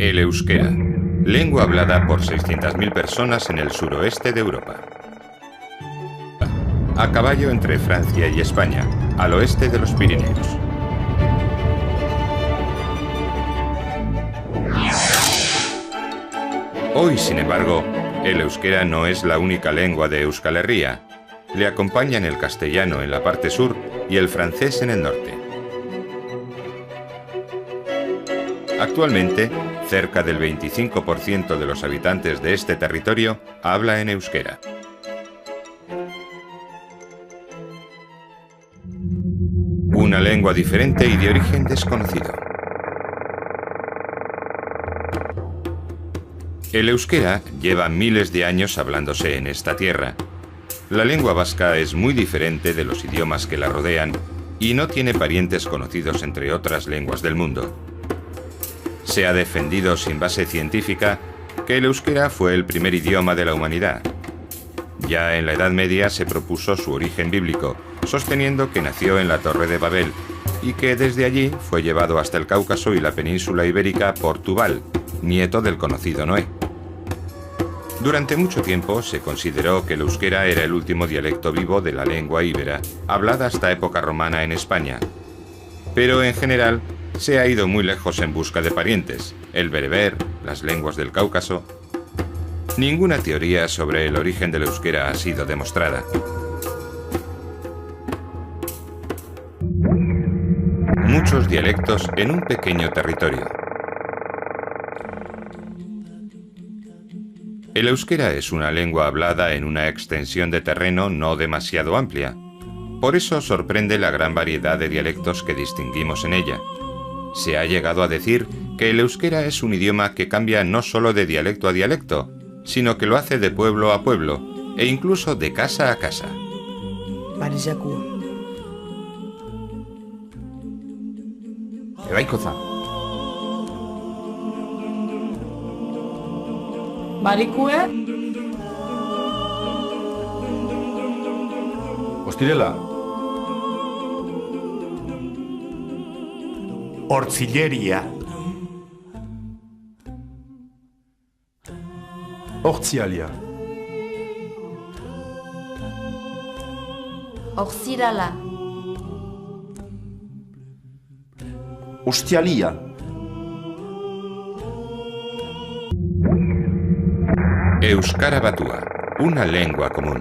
El euskera, lengua hablada por 600.000 personas en el suroeste de Europa. A caballo entre Francia y España, al oeste de los Pirineos. Hoy, sin embargo, el euskera no es la única lengua de Euskal Herria. Le acompañan el castellano en la parte sur y el francés en el norte. Actualmente, cerca del 25% de los habitantes de este territorio habla en euskera. Una lengua diferente y de origen desconocido. El euskera lleva miles de años hablándose en esta tierra. La lengua vasca es muy diferente de los idiomas que la rodean y no tiene parientes conocidos entre otras lenguas del mundo. Se ha defendido sin base científica que el euskera fue el primer idioma de la humanidad. Ya en la Edad Media se propuso su origen bíblico, sosteniendo que nació en la Torre de Babel y que desde allí fue llevado hasta el Cáucaso y la península ibérica por Tubal, nieto del conocido Noé. Durante mucho tiempo se consideró que el euskera era el último dialecto vivo de la lengua íbera, hablada hasta época romana en España. Pero en general se ha ido muy lejos en busca de parientes, el bereber, las lenguas del Cáucaso. Ninguna teoría sobre el origen del euskera ha sido demostrada. Muchos dialectos en un pequeño territorio. El euskera es una lengua hablada en una extensión de terreno no demasiado amplia. Por eso sorprende la gran variedad de dialectos que distinguimos en ella. Se ha llegado a decir que el euskera es un idioma que cambia no solo de dialecto a dialecto, sino que lo hace de pueblo a pueblo, e incluso de casa a casa. Barikue? Ostirela. Hortzilleria. Hortzialia. Oxirala. Ustialia. Euskara Batua, una lengua común.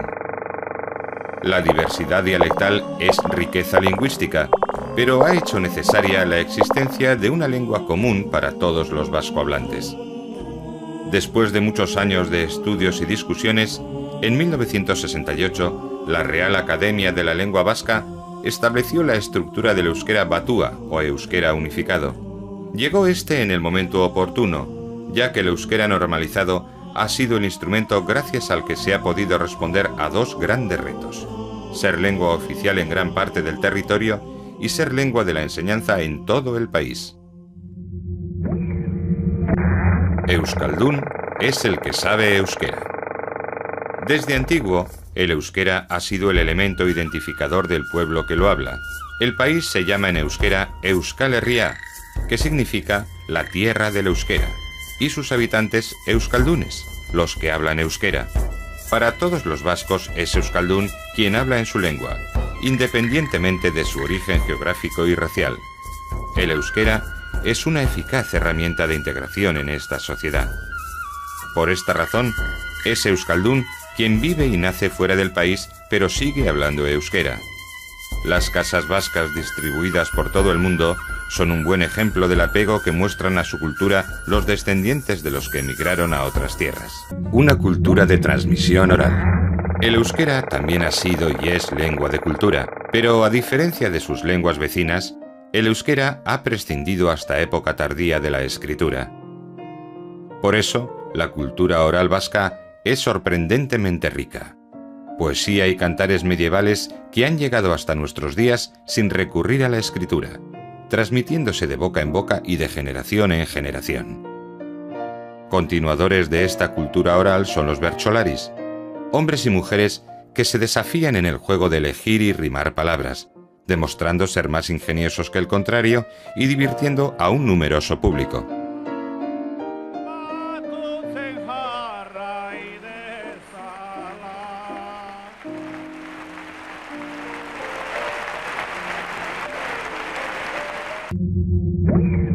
La diversidad dialectal es riqueza lingüística, pero ha hecho necesaria la existencia de una lengua común para todos los vascohablantes. Después de muchos años de estudios y discusiones, en 1968, la Real Academia de la Lengua Vasca estableció la estructura del euskera batua o euskera unificado. Llegó este en el momento oportuno, ya que el euskera normalizado ha sido el instrumento gracias al que se ha podido responder a dos grandes retos: ser lengua oficial en gran parte del territorio y ser lengua de la enseñanza en todo el país. Euskaldun es el que sabe euskera. Desde antiguo, el euskera ha sido el elemento identificador del pueblo que lo habla. El país se llama en euskera Euskal Herria, que significa la tierra del euskera, y sus habitantes euskaldunes, los que hablan euskera. Para todos los vascos es euskaldun quien habla en su lengua, independientemente de su origen geográfico y racial. El euskera es una eficaz herramienta de integración en esta sociedad. Por esta razón, es euskaldun quien vive y nace fuera del país, pero sigue hablando euskera. Las casas vascas distribuidas por todo el mundo son un buen ejemplo del apego que muestran a su cultura los descendientes de los que emigraron a otras tierras. Una cultura de transmisión oral. El euskera también ha sido y es lengua de cultura, pero a diferencia de sus lenguas vecinas, el euskera ha prescindido hasta época tardía de la escritura. Por eso, la cultura oral vasca es sorprendentemente rica. Poesía y cantares medievales que han llegado hasta nuestros días sin recurrir a la escritura, transmitiéndose de boca en boca y de generación en generación. Continuadores de esta cultura oral son los bertsolaris, hombres y mujeres que se desafían en el juego de elegir y rimar palabras, demostrando ser más ingeniosos que el contrario y divirtiendo a un numeroso público.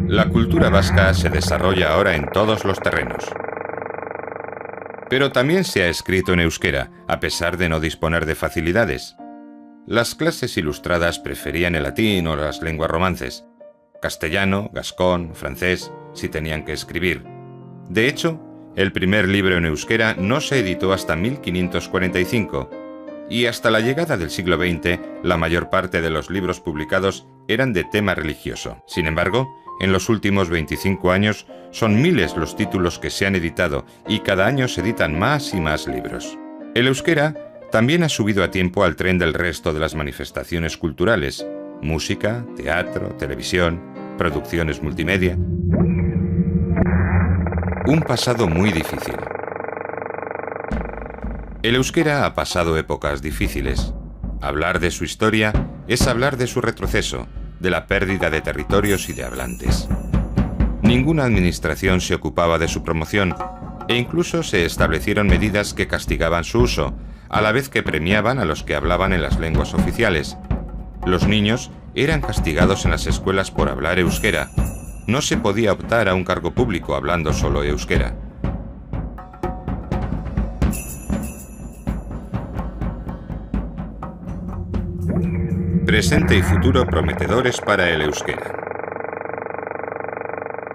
La cultura vasca se desarrolla ahora en todos los terrenos. Pero también se ha escrito en euskera, a pesar de no disponer de facilidades. Las clases ilustradas preferían el latín o las lenguas romances, castellano, gascón, francés, si tenían que escribir. De hecho, el primer libro en euskera no se editó hasta 1545, y hasta la llegada del siglo XX, la mayor parte de los libros publicados eran de tema religioso. Sin embargo, en los últimos 25 años son miles los títulos que se han editado y cada año se editan más y más libros. El euskera también ha subido a tiempo al tren del resto de las manifestaciones culturales: música, teatro, televisión, producciones multimedia. Un pasado muy difícil. El euskera ha pasado épocas difíciles. Hablar de su historia es hablar de su retroceso, de la pérdida de territorios y de hablantes. Ninguna administración se ocupaba de su promoción e incluso se establecieron medidas que castigaban su uso, a la vez que premiaban a los que hablaban en las lenguas oficiales. Los niños eran castigados en las escuelas por hablar euskera. No se podía optar a un cargo público hablando solo euskera. Presente y futuro prometedores para el euskera.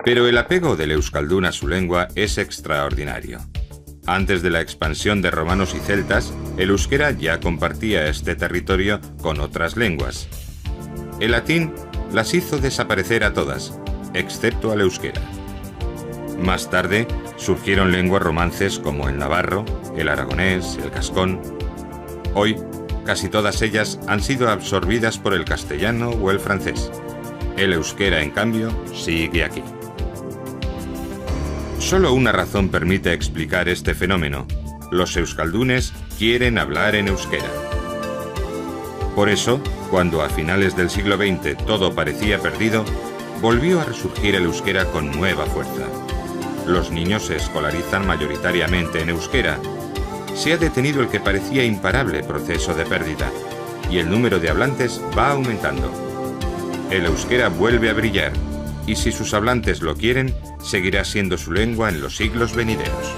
Pero el apego del euskaldún a su lengua es extraordinario. Antes de la expansión de romanos y celtas, el euskera ya compartía este territorio con otras lenguas. El latín las hizo desaparecer a todas, excepto al euskera. Más tarde surgieron lenguas romances como el navarro, el aragonés, el gascón. Hoy, casi todas ellas han sido absorbidas por el castellano o el francés. El euskera, en cambio, sigue aquí. Solo una razón permite explicar este fenómeno: los euskaldunes quieren hablar en euskera. Por eso, cuando a finales del siglo XX todo parecía perdido, volvió a resurgir el euskera con nueva fuerza. Los niños se escolarizan mayoritariamente en euskera. Se ha detenido el que parecía imparable proceso de pérdida, y el número de hablantes va aumentando. El euskera vuelve a brillar, y si sus hablantes lo quieren, seguirá siendo su lengua en los siglos venideros.